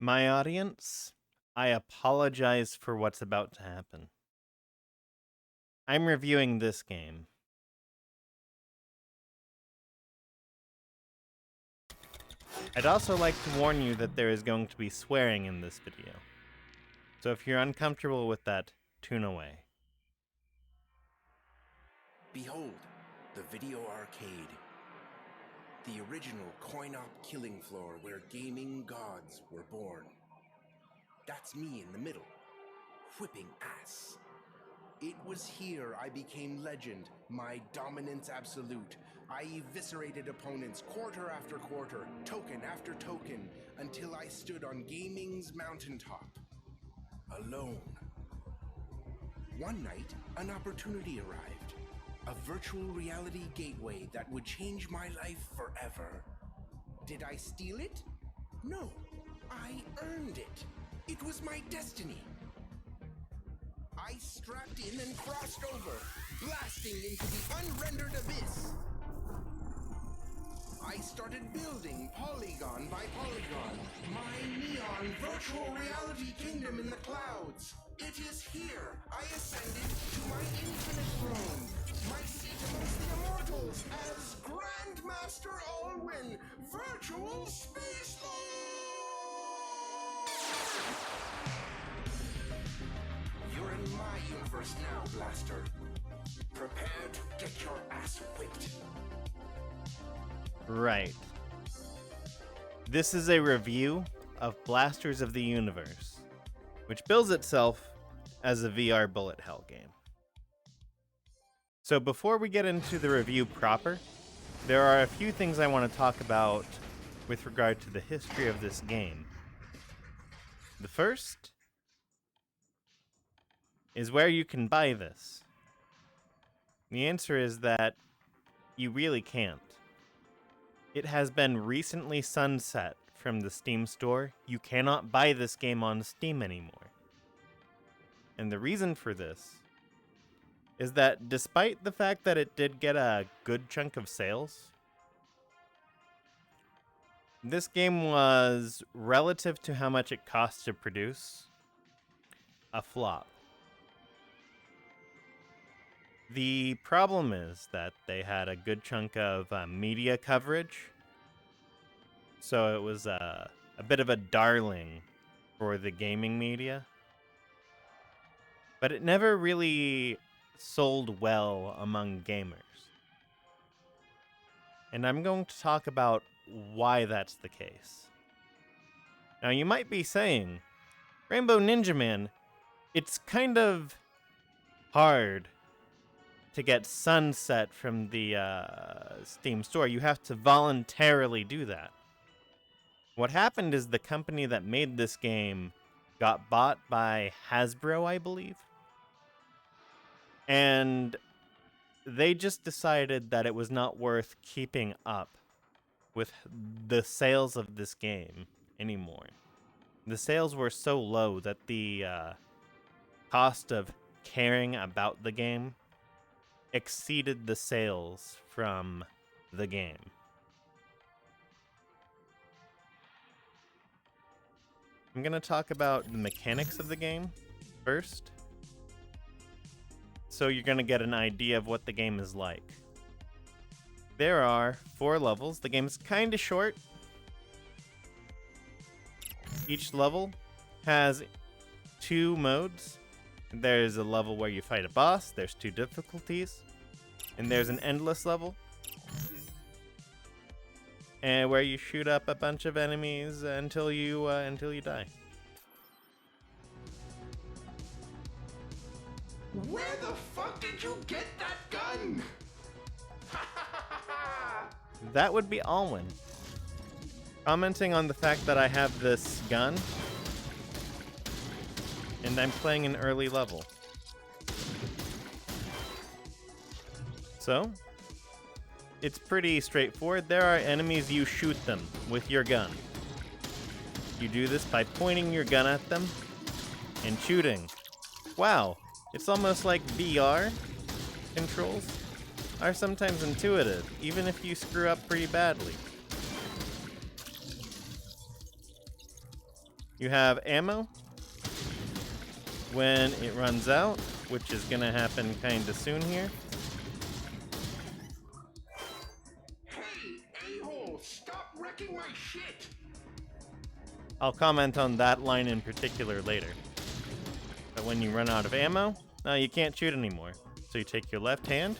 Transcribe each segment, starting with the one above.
My audience, I apologize for what's about to happen. I'm reviewing this game. I'd also like to warn you that there is going to be swearing in this video. So if you're uncomfortable with that, tune away. Behold, the video arcade. The original coin-op killing floor where gaming gods were born. That's me in the middle, whipping ass. It was here I became legend, my dominance absolute. I eviscerated opponents quarter after quarter, token after token, until I stood on gaming's mountaintop, alone. One night, an opportunity arrived. A virtual reality gateway that would change my life forever. Did I steal it? No, I earned it. It was my destiny. I strapped in and crossed over, blasting into the unrendered abyss. I started building polygon by polygon, my neon virtual reality kingdom in the clouds. It is here I ascended to my infinite throne, my seat amongst the immortals as Grandmaster Alwyn, Virtual Space Lord! You're in my universe now, Blaster. Prepare to get your ass whipped. Right. This is a review of Blasters of the Universe, which bills itself as a VR bullet hell game. So before we get into the review proper, there are a few things I want to talk about with regard to the history of this game. The first is where you can buy this. The answer is that you really can't. It has been recently sunset from the Steam store. You cannot buy this game on Steam anymore. And the reason for this is that despite the fact that it did get a good chunk of sales, this game was, relative to how much it cost to produce, a flop. The problem is that they had a good chunk of media coverage, so it was a bit of a darling for the gaming media, but it never really sold well among gamers. And I'm going to talk about why that's the case. Now you might be saying, Rainbow Ninja Man, it's kind of hard to get sunset from the Steam store. You have to voluntarily do that. What happened is the company that made this game got bought by Hasbro, I believe. And they just decided that it was not worth keeping up with the sales of this game anymore. The sales were so low that the cost of caring about the game exceeded the sales from the game. I'm going to talk about the mechanics of the game first, so you're going to get an idea of what the game is like. There are 4 levels. The game's kind of short. Each level has 2 modes. There's a level where you fight a boss, there's 2 difficulties, and there's an endless level, and where you shoot up a bunch of enemies until you die. Where the fuck did you get that gun? That would be Alwyn commenting on the fact that I have this gun and I'm playing an early level. So, it's pretty straightforward. There are enemies, you shoot them with your gun. You do this by pointing your gun at them and shooting. Wow, it's almost like VR controls are sometimes intuitive, even if you screw up pretty badly. You have ammo when it runs out, which is gonna happen kinda soon here. Hey, a-hole, stop wrecking my shit! I'll comment on that line in particular later. But when you run out of ammo, you can't shoot anymore. So you take your left hand,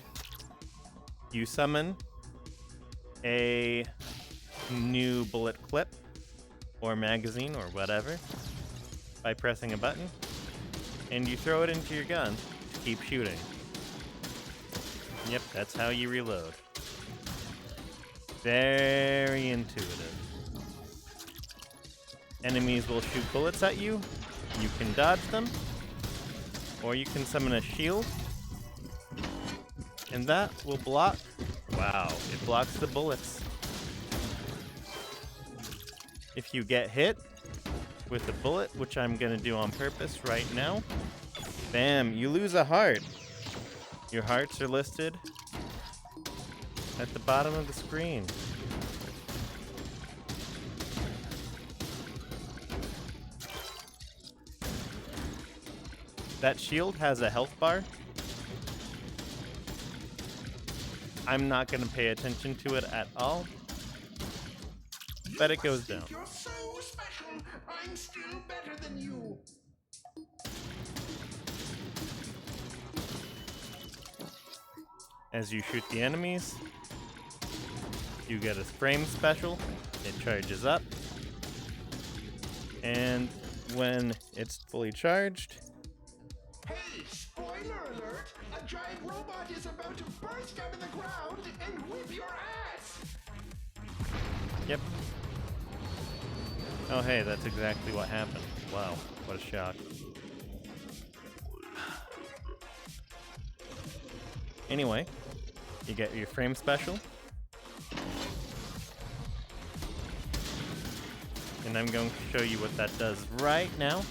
you summon a new bullet clip or magazine or whatever by pressing a button, and you throw it into your gun to keep shooting. Yep, that's how you reload. Very intuitive. Enemies will shoot bullets at you. You can dodge them, or you can summon a shield, and that will block. Wow, it blocks the bullets. If you get hit with a bullet, which I'm gonna do on purpose right now, bam, you lose a heart. Your hearts are listed at the bottom of the screen. That shield has a health bar. I'm not going to pay attention to it at all, but it goes down. You're so special. I'm still better than you. As you shoot the enemies, you get a frame special. It charges up. And when it's fully charged, Hey, spoiler alert! A giant robot is about to burst out of the ground and whip your ass! yep. Oh, hey, that's exactly what happened. Wow, what a shock. Anyway, you get your frame special. And I'm going to show you what that does right now.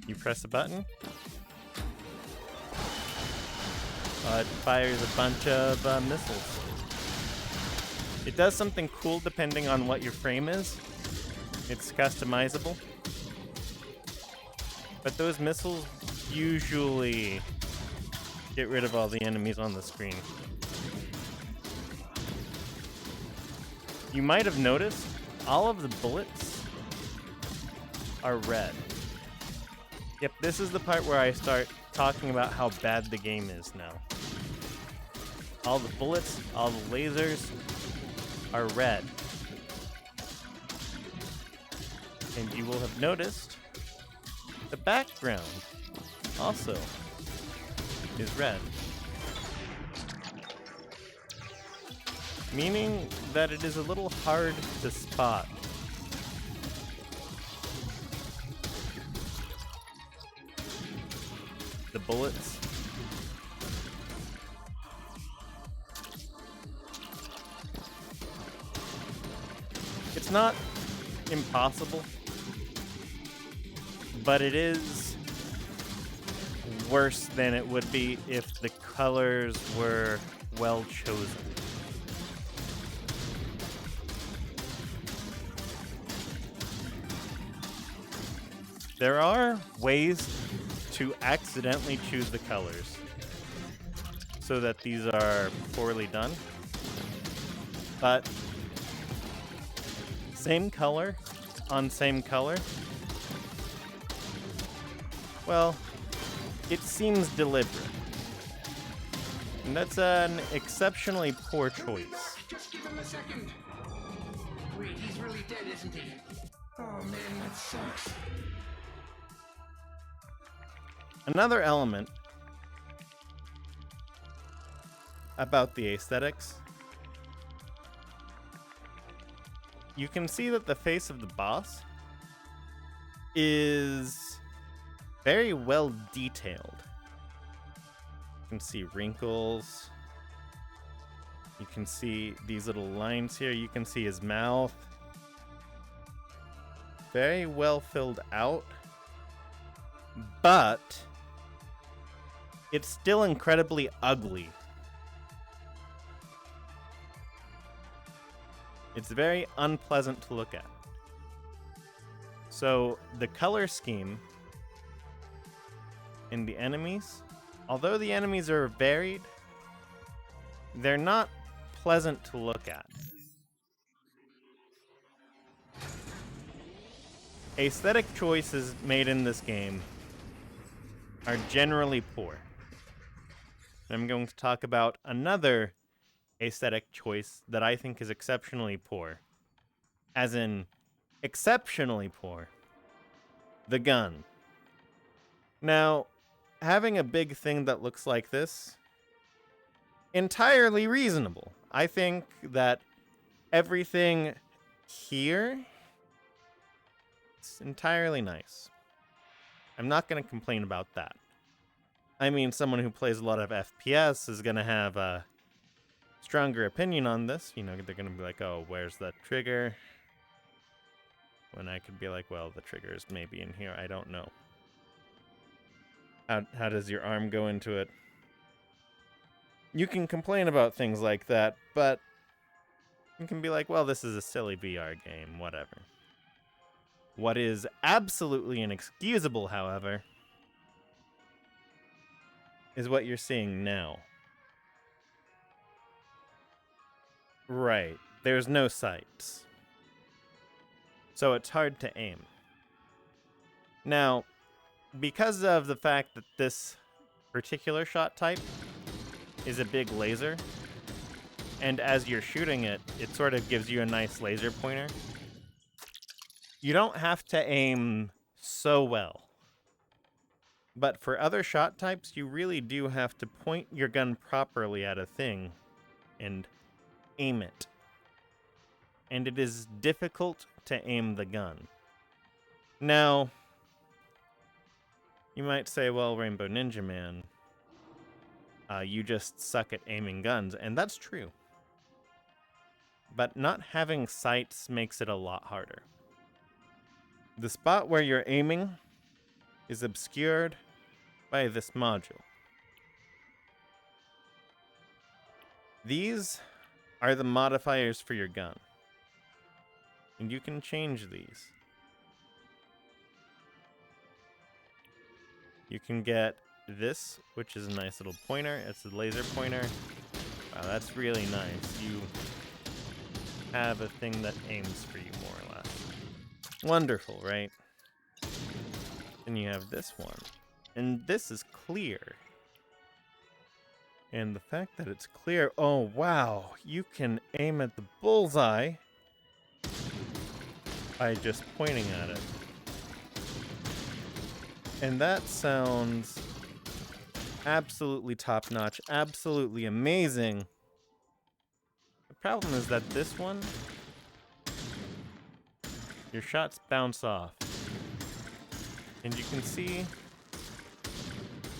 You press a button. It fires a bunch of missiles. It does something cool depending on what your frame is. It's customizable. But those missiles usually get rid of all the enemies on the screen. You might have noticed all of the bullets are red. Yep, this is the part where I start talking about how bad the game is now. All the bullets, all the lasers are red. And you will have noticed the background also is red. Meaning that it is a little hard to spot. The bullets. It's not impossible, but it is worse than it would be if the colors were well chosen. There are ways to accidentally choose the colors so that these are poorly done, but same color on same color, well, it seems deliberate. And that's an exceptionally poor choice. Just give him a second. Wait, he's really dead, isn't he? Oh man, that sucks. Another element about the aesthetics, you can see that the face of the boss is very well detailed. You can see wrinkles. You can see these little lines here. You can see his mouth. Very well filled out. But it's still incredibly ugly. It's very unpleasant to look at. So the color scheme in the enemies, although the enemies are varied, they're not pleasant to look at. Aesthetic choices made in this game are generally poor. I'm going to talk about another aesthetic choice that I think is exceptionally poor. As in, exceptionally poor. The gun. Now, having a big thing that looks like this, entirely reasonable. I think that everything here is entirely nice. I'm not going to complain about that. I mean, someone who plays a lot of FPS is going to have a stronger opinion on this. You know, they're going to be like, oh, where's that trigger? When I could be like, well, the trigger is maybe in here. I don't know. How does your arm go into it? You can complain about things like that, but you can be like, well, this is a silly VR game, whatever. What is absolutely inexcusable, however, is what you're seeing now. Right, there's no sights. So it's hard to aim. Now, because of the fact that this particular shot type is a big laser, and as you're shooting it, it sort of gives you a nice laser pointer, you don't have to aim so well. But for other shot types, you really do have to point your gun properly at a thing and aim it. And it is difficult to aim the gun. Now, you might say, well, Rainbow Ninja Man, you just suck at aiming guns, and that's true. But not having sights makes it a lot harder. The spot where you're aiming is obscured by this module. These are the modifiers for your gun. And you can change these. You can get this, which is a nice little pointer. It's a laser pointer. Wow, that's really nice. You have a thing that aims for you, more or less. Wonderful, right? Then you have this one. And this is clear. And the fact that it's clear, oh wow, you can aim at the bullseye by just pointing at it. And that sounds absolutely top-notch, absolutely amazing. The problem is that this one, your shots bounce off. And you can see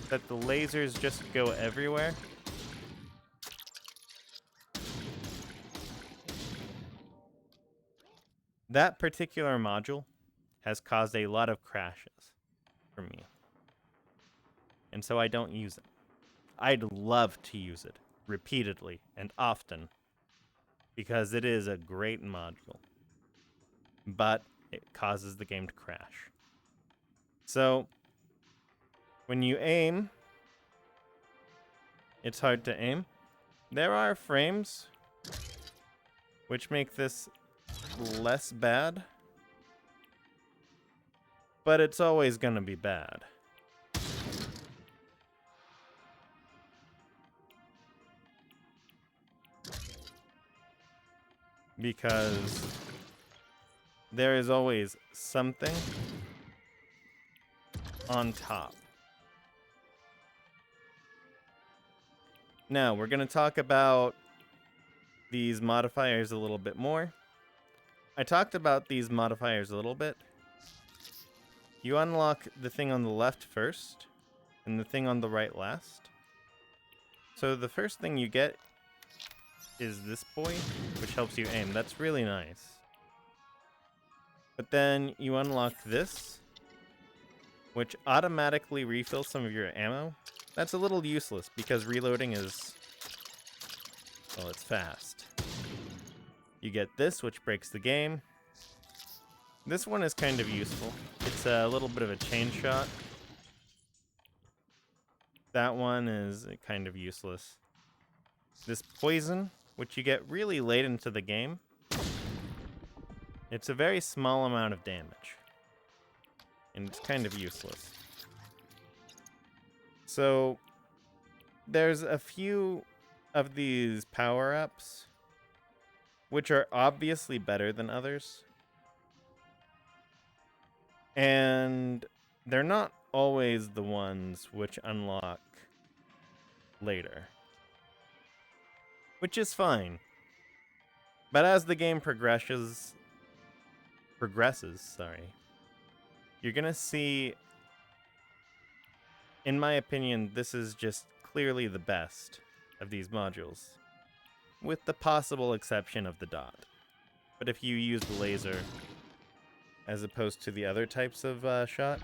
that the lasers just go everywhere. That particular module has caused a lot of crashes for me. And so I don't use it. I'd love to use it repeatedly and often because it is a great module. But it causes the game to crash. So when you aim, it's hard to aim. There are frames which make this less bad, but it's always gonna be bad. Because there is always something on top. Now, we're going to talk about these modifiers a little bit more. I talked about these modifiers a little bit. You unlock the thing on the left first, and the thing on the right last. So the first thing you get is this boy, which helps you aim. That's really nice. But then you unlock this, which automatically refills some of your ammo. That's a little useless because reloading is, well, it's fast. You get this, which breaks the game. This one is kind of useful. It's a little bit of a chain shot. That one is kind of useless. This poison, which you get really late into the game. It's a very small amount of damage. And it's kind of useless. So, there's a few of these power-ups which are obviously better than others. And they're not always the ones which unlock later. Which is fine. But as the game progresses, you're gonna see, in my opinion, this is just clearly the best of these modules, with the possible exception of the dot. But if you use the laser as opposed to the other types of shot,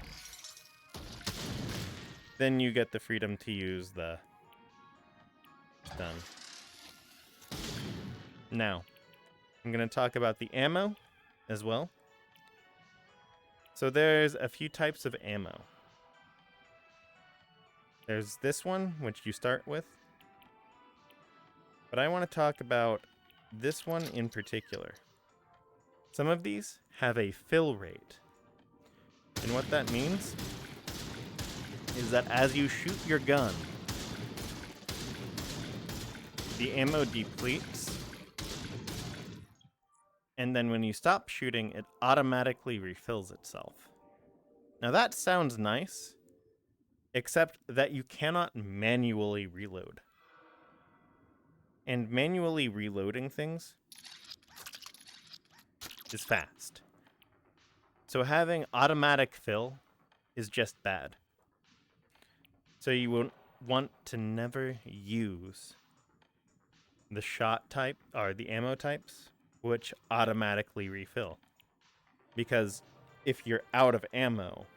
then you get the freedom to use the stun. Now, I'm going to talk about the ammo as well. So there's a few types of ammo. There's this one, which you start with. But I want to talk about this one in particular. Some of these have a fill rate. And what that means is that as you shoot your gun, the ammo depletes. And then when you stop shooting, it automatically refills itself. Now that sounds nice, except that you cannot manually reload. And manually reloading things is fast. So having automatic fill is just bad. So you won't want to never use the shot type or the ammo types which automatically refill. Because if you're out of ammo,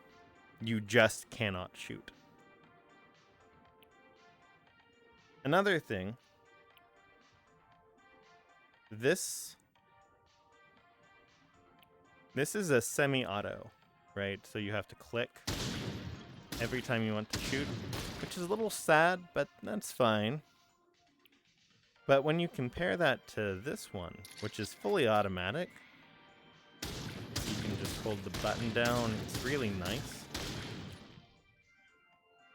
you just cannot shoot. Another thing, this is a semi-auto, right? So you have to click every time you want to shoot, which is a little sad, but that's fine. But when you compare that to this one, which is fully automatic, you can just hold the button down. It's really nice.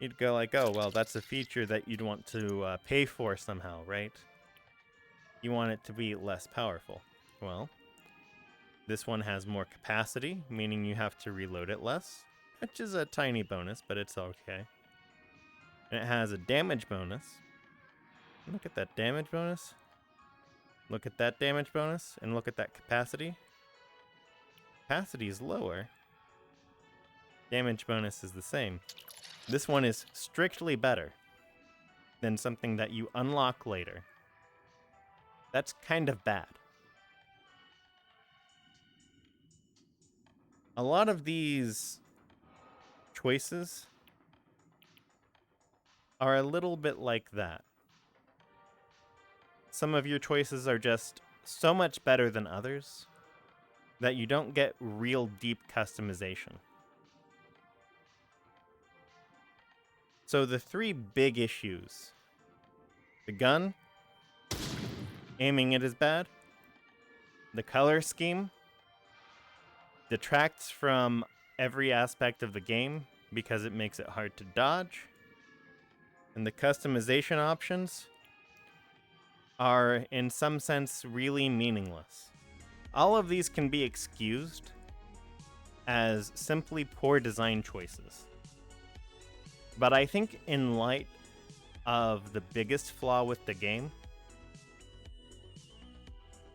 You'd go like, oh, well, that's a feature that you'd want to pay for somehow, right? You want it to be less powerful. Well, this one has more capacity, meaning you have to reload it less, which is a tiny bonus, but it's okay. And it has a damage bonus. Look at that damage bonus. Look at that damage bonus, and look at that capacity. Capacity is lower. Damage bonus is the same. This one is strictly better than something that you unlock later. That's kind of bad. A lot of these choices are a little bit like that. Some of your choices are just so much better than others that you don't get real deep customization. So the three big issues: the gun, aiming it is bad; the color scheme detracts from every aspect of the game because it makes it hard to dodge; and the customization options are, in some sense, really meaningless. All of these can be excused as simply poor design choices. But I think in light of the biggest flaw with the game,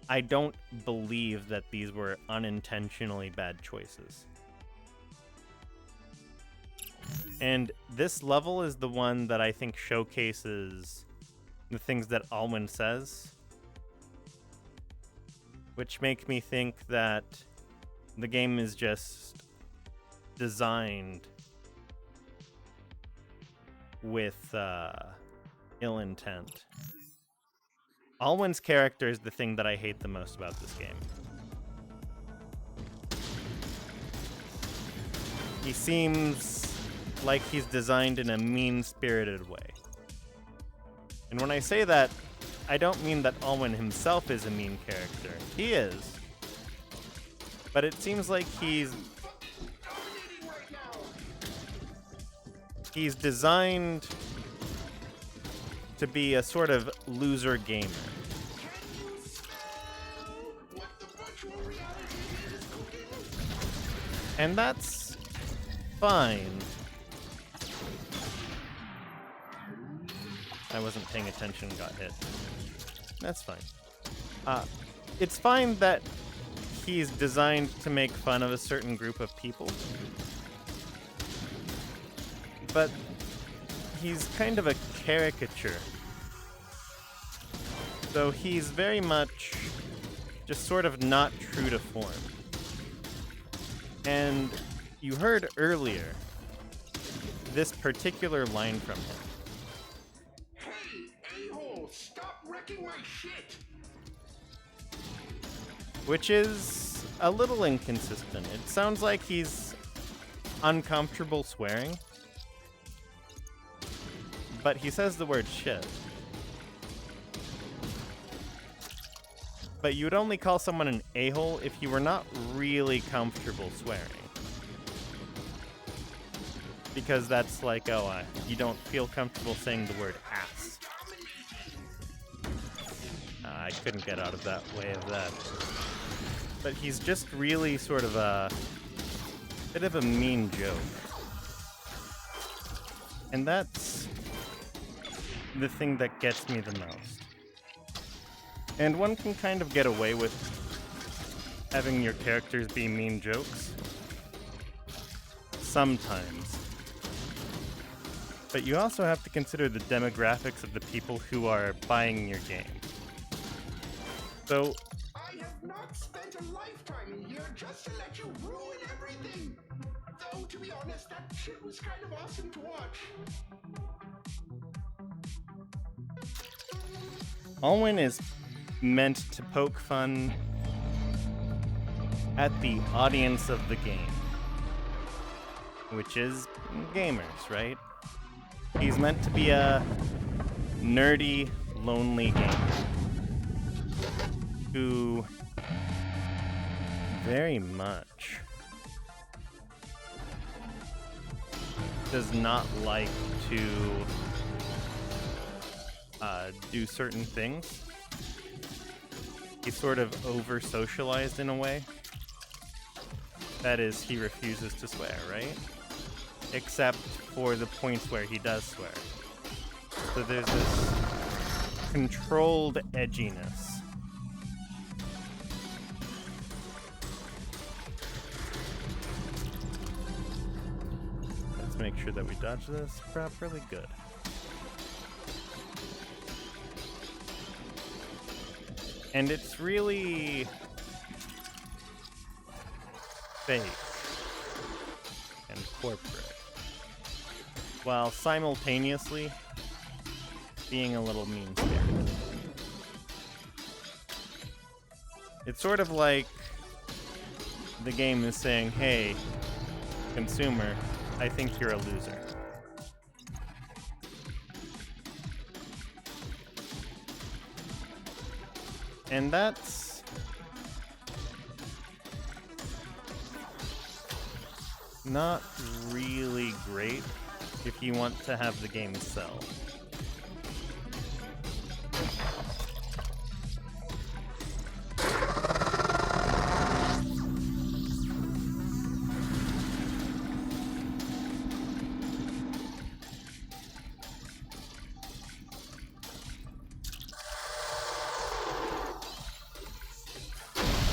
I don't believe that these were unintentionally bad choices. And this level is the one that I think showcases the things that Alwyn says, which make me think that the game is just designed with ill intent. Alwyn's character is the thing that I hate the most about this game. He seems like he's designed in a mean-spirited way. And when I say that, I don't mean that Alwyn himself is a mean character. He is. But it seems like he's designed to be a sort of loser gamer. And that's fine. I wasn't paying attention, got hit. That's fine. It's fine that he's designed to make fun of a certain group of people. But he's kind of a caricature. So he's very much just sort of not true to form. And you heard earlier this particular line from him. Hey, a-hole, stop wrecking my shit! Which is a little inconsistent. It sounds like he's uncomfortable swearing. But he says the word shit. But you would only call someone an a-hole if you were not really comfortable swearing. Because that's like, you don't feel comfortable saying the word ass. I couldn't get out of that way of that. But he's just really sort of a bit of a mean joke. And that's the thing that gets me the most. And one can kind of get away with having your characters be mean jokes. Sometimes. But you also have to consider the demographics of the people who are buying your game. So, I have not spent a lifetime in here just to let you ruin everything! Though, to be honest, that shit was kind of awesome to watch. Alwyn is meant to poke fun at the audience of the game, which is gamers, right? He's meant to be a nerdy, lonely gamer who very much does not like to do certain things. He's sort of over-socialized in a way. That is, he refuses to swear, right? Except for the points where he does swear. So there's this controlled edginess. Let's make sure that we dodge this properly. Good. And it's really fake and corporate, while simultaneously being a little mean-spirited. It's sort of like the game is saying, hey, consumer, I think you're a loser. And that's not really great if you want to have the game sell.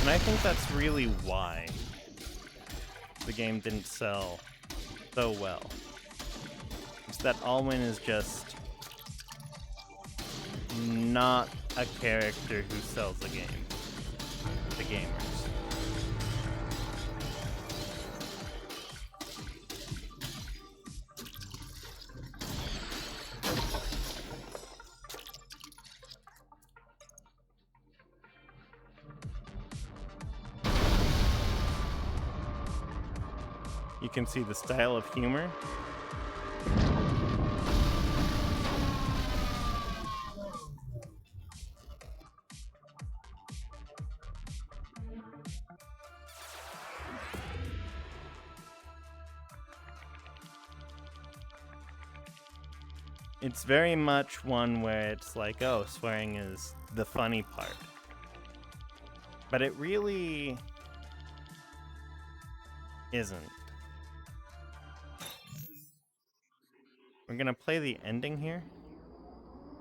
And I think that's really why the game didn't sell so well. It's that Alwyn is just not a character who sells the game to gamers. You can see the style of humor. It's very much one where it's like, oh, swearing is the funny part. But it really isn't. We're gonna play the ending here.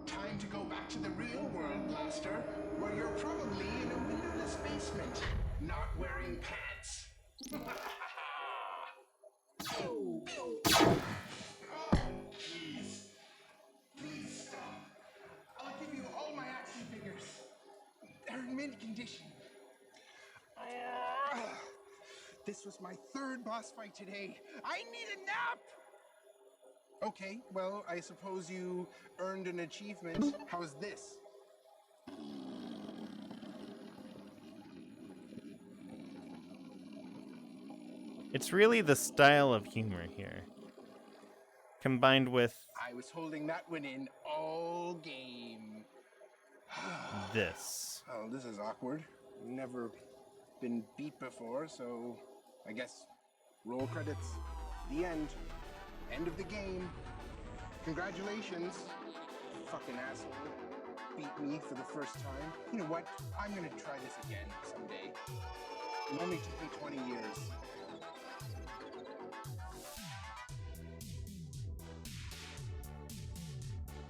Time to go back to the real world, Blaster, where you're probably in a windowless basement, not wearing pants. Oh, please. Please stop. I'll give you all my action figures. They're in mint condition. This was my third boss fight today. I need a nap! Okay, well, I suppose you earned an achievement. How's this? It's really the style of humor here, combined with I was holding that one in all game. this. Oh, this is awkward. Never been beat before, so I guess roll credits. The end. End of the game. Congratulations. Fucking asshole. Beat me for the first time. You know what? I'm gonna try this again someday. It only took me 20 years.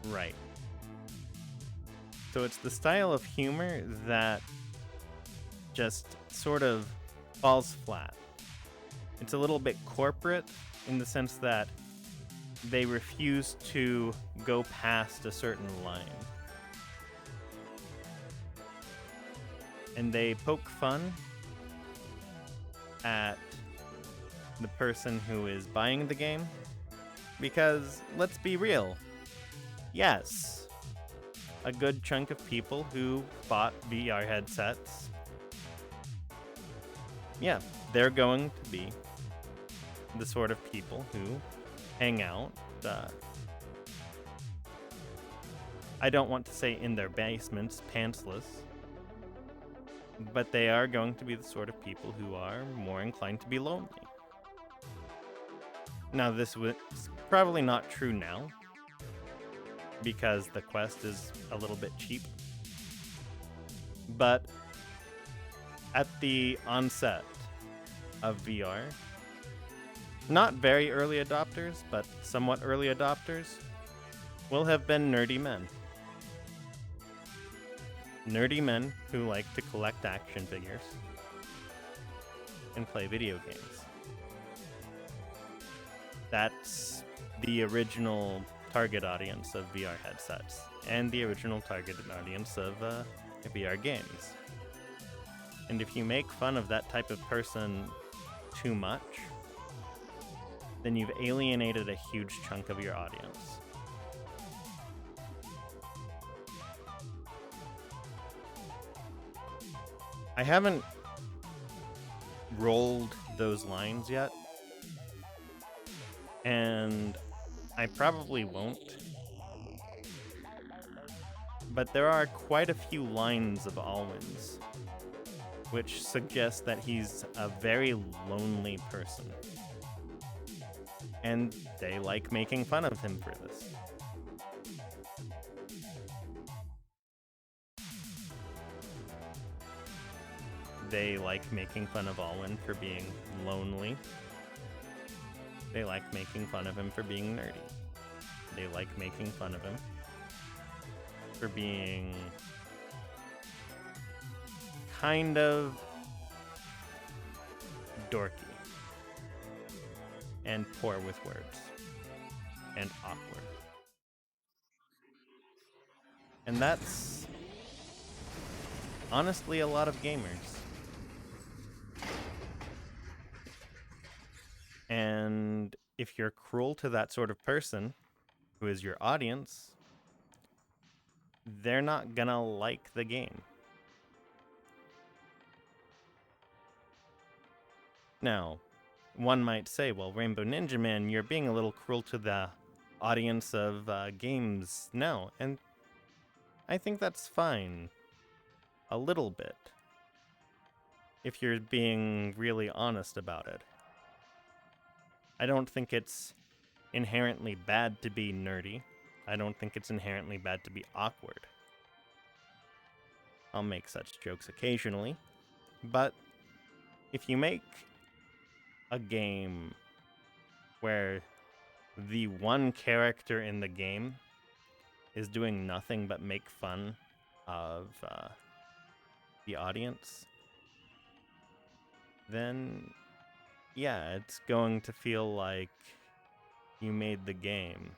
Right. So it's the style of humor that just sort of falls flat. It's a little bit corporate in the sense that they refuse to go past a certain line. And they poke fun at the person who is buying the game. Because, let's be real, yes, a good chunk of people who bought VR headsets, yeah, they're going to be the sort of people who hang out, I don't want to say in their basements, pantsless, but they are going to be the sort of people who are more inclined to be lonely. Now, this was probably not true now, because the Quest is a little bit cheap. But at the onset of VR, not very early adopters, but somewhat early adopters, will have been nerdy men. Nerdy men who like to collect action figures and play video games. That's the original target audience of VR headsets and the original target audience of VR games. And if you make fun of that type of person too much, then you've alienated a huge chunk of your audience. I haven't rolled those lines yet, and I probably won't. But there are quite a few lines of Alwyn's, which suggest that he's a very lonely person. And they like making fun of him for this. They like making fun of Alwyn for being lonely. They like making fun of him for being nerdy. They like making fun of him for being kind of dorky and poor with words and awkward. And that's honestly a lot of gamers. And if you're cruel to that sort of person, who is your audience, they're not gonna like the game. Now, one might say, well, Rainbow Ninja Man, you're being a little cruel to the audience of games now. And I think that's fine. A little bit. If you're being really honest about it. I don't think it's inherently bad to be nerdy. I don't think it's inherently bad to be awkward. I'll make such jokes occasionally. But if you make a game where the one character in the game is doing nothing but make fun of the audience, then yeah, it's going to feel like you made the game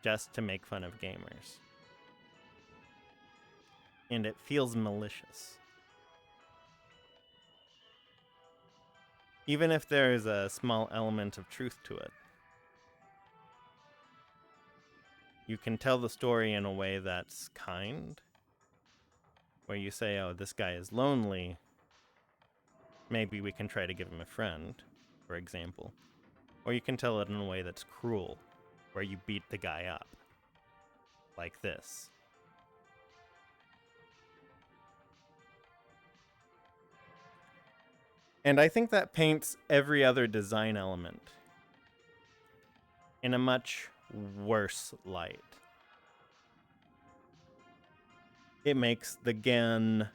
just to make fun of gamers. And it feels malicious. Even if there is a small element of truth to it. You can tell the story in a way that's kind, where you say, oh, this guy is lonely. Maybe we can try to give him a friend, for example. Or you can tell it in a way that's cruel, where you beat the guy up. Like this. And I think that paints every other design element in a much worse light. It makes the gun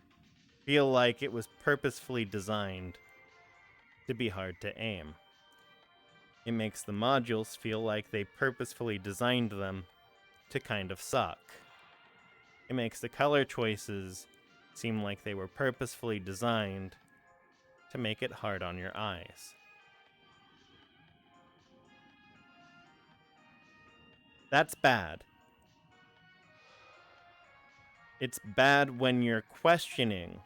feel like it was purposefully designed to be hard to aim. It makes the modules feel like they purposefully designed them to kind of suck. It makes the color choices seem like they were purposefully designed to make it hard on your eyes. That's bad. It's bad when you're questioning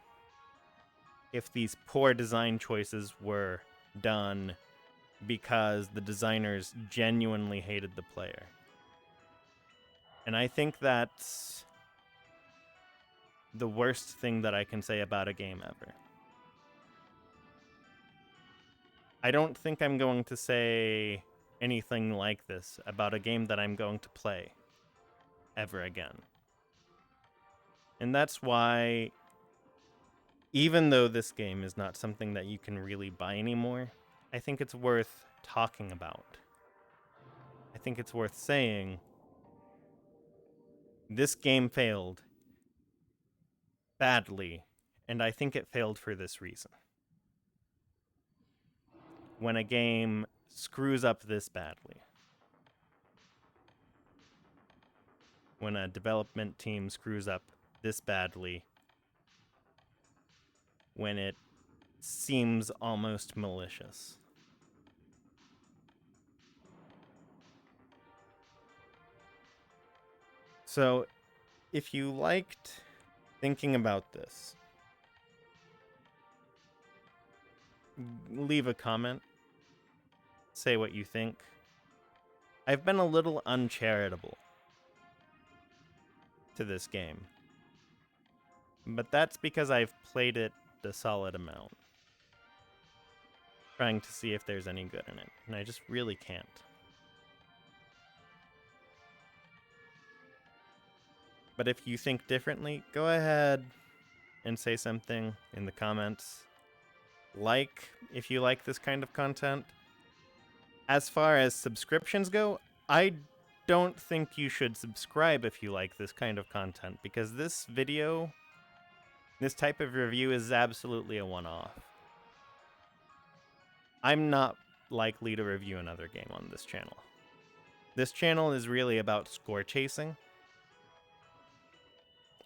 if these poor design choices were done because the designers genuinely hated the player. And I think that's the worst thing that I can say about a game ever. I don't think I'm going to say anything like this about a game that I'm going to play ever again. And that's why, even though this game is not something that you can really buy anymore, I think it's worth talking about. I think it's worth saying, this game failed badly, and I think it failed for this reason. When a game screws up this badly, when a development team screws up this badly, when it seems almost malicious. So, if you liked thinking about this, leave a comment. Say what you think. I've been a little uncharitable to this game. But that's because I've played it a solid amount. Trying to see if there's any good in it. And I just really can't. But if you think differently, go ahead and say something in the comments. Like, if you like this kind of content. As far as subscriptions go, I don't think you should subscribe if you like this kind of content, because this video, this type of review is absolutely a one-off. I'm not likely to review another game on this channel. This channel is really about score chasing.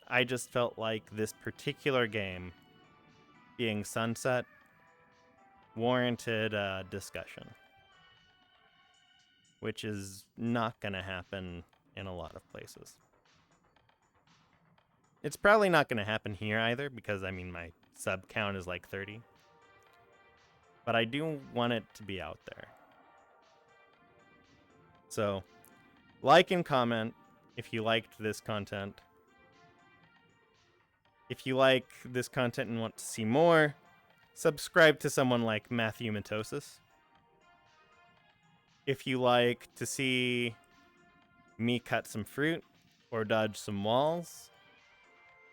I just felt like this particular game, being Sunset, warranted a discussion. Which is not going to happen in a lot of places. It's probably not going to happen here either, because, I mean, my sub count is like 30. But I do want it to be out there. So, like and comment if you liked this content. If you like this content and want to see more, subscribe to someone like Matthew Matosis. If you like to see me cut some fruit or dodge some walls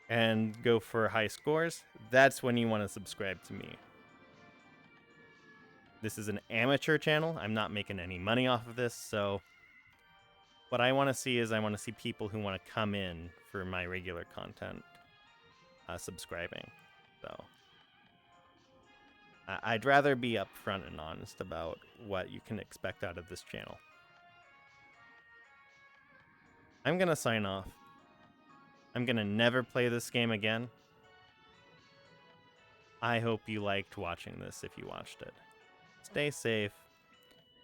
and go for high scores, that's when you want to subscribe to me. This is an amateur channel. I'm not making any money off of this, so what I want to see is I want to see people who want to come in for my regular content subscribing. So I'd rather be upfront and honest about what you can expect out of this channel. I'm going to sign off. I'm going to never play this game again. I hope you liked watching this if you watched it. Stay safe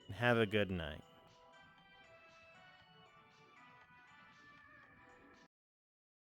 and have a good night.